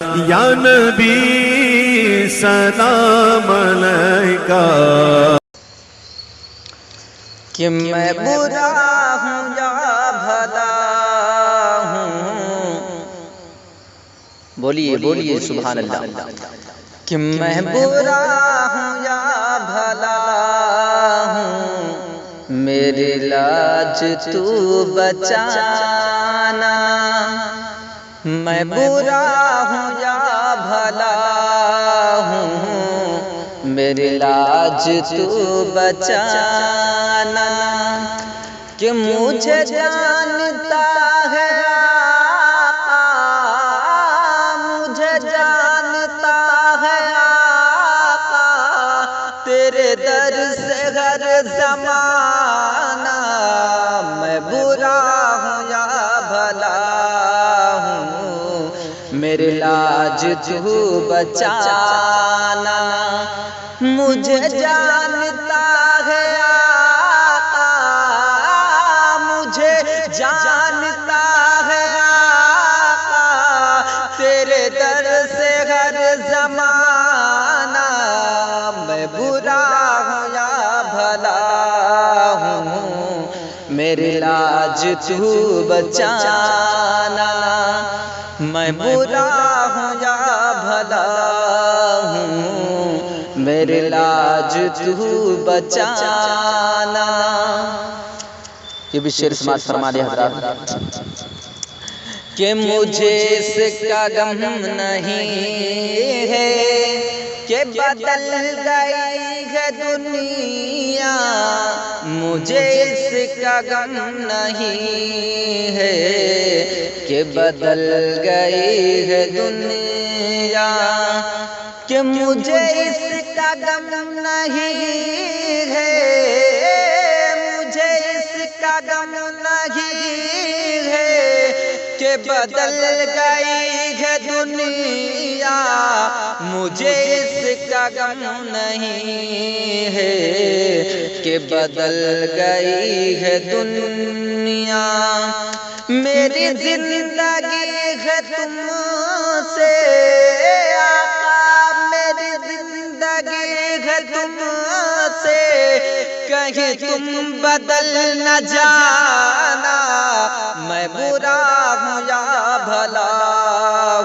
یا نبی سلام علیکہ کہ میں برا ہوں یا بھلا ہوں، بولیے بولیے سبحان اللہ، کہ میں برا ہوں یا بھلا ہوں، میری لاج تو بچانا، میں برا ہوں یا بھلا ہوں، میری لاج تو بچانا، کہ مجھے جانتا ہے آقا، مجھے جانتا ہے آقا، تیرے در سے ہر زمانہ، میں برا ہوں یا بھلا ہوں، میری لاج تو بچانا، مجھے جانتا ہے آقا، مجھے جانتا ہے آقا، تیرے در سے ہر زمانہ، میں برا ہوں یا بھلا ہوں، میری لاج تو بچانا، میں برا ہوں یا بھلا ہوں، میری لاج تو بچانا۔ یہ بھی شعر سماعت فرما لے حضرات، کہ مجھے اس کا غم نہیں ہے کہ بدل گئی ہے دنیا، مجھے اس کا غم نہیں ہے کہ بدل گئی ہے دنیا، کہ مجھے اس کا غم نہیں ہے، مجھے اس کا غم نہیں ہے کہ بدل گئی ہے دنیا، مجھے اس کا غم نہیں ہے کہ بدل گئی ہے دنیا، میری زندگی ہے تم سے آقا، میری زندگی ہے تم سے، کہیں تم بدل نہ جانا، میں برا ہوں یا بھلا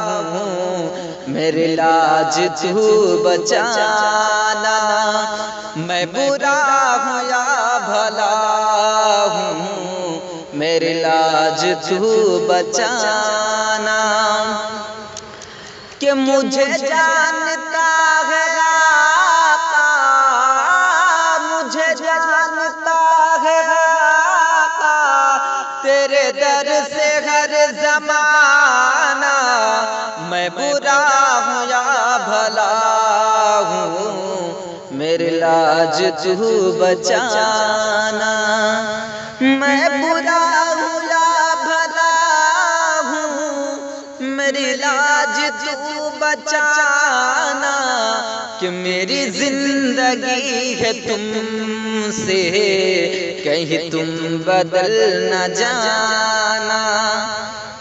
ہوں، میری لاج تو بچانا، میں برا ہوں یا بھلا ہوں، میری لاج تو بچانا، کہ مجھے جانتا ہے آقا، مجھے جانتا ہے آقا، تیرے در سے ہر زمانہ، میں برا ہوں یا بھلا ہوں، میری لاج تو بچانا، میں برا ہوں یا بھلا ہوں، میری لاج تو بچانا، کہ میری زندگی ہے تم سے، کہیں تم بدل نہ جانا،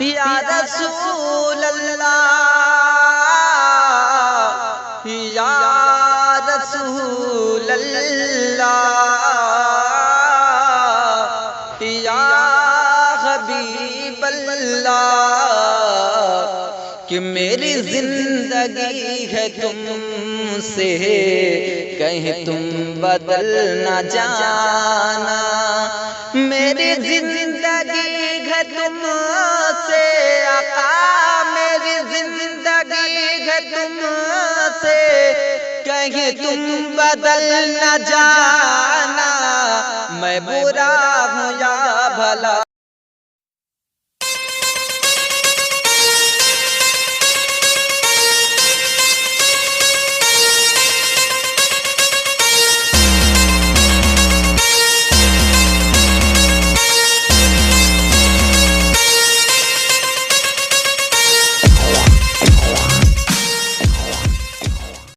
یا رسول اللہ، یا رسول اللہ، یا حبیب اللہ، کہ میری زندگی ہے تم سے، کہیں تم بدل نہ جانا، میری زندگی ہے تم سے آقا، میری زندگی ہے تم سے، کہیں تم بدل نہ جانا، میں برا ہوں یا بھلا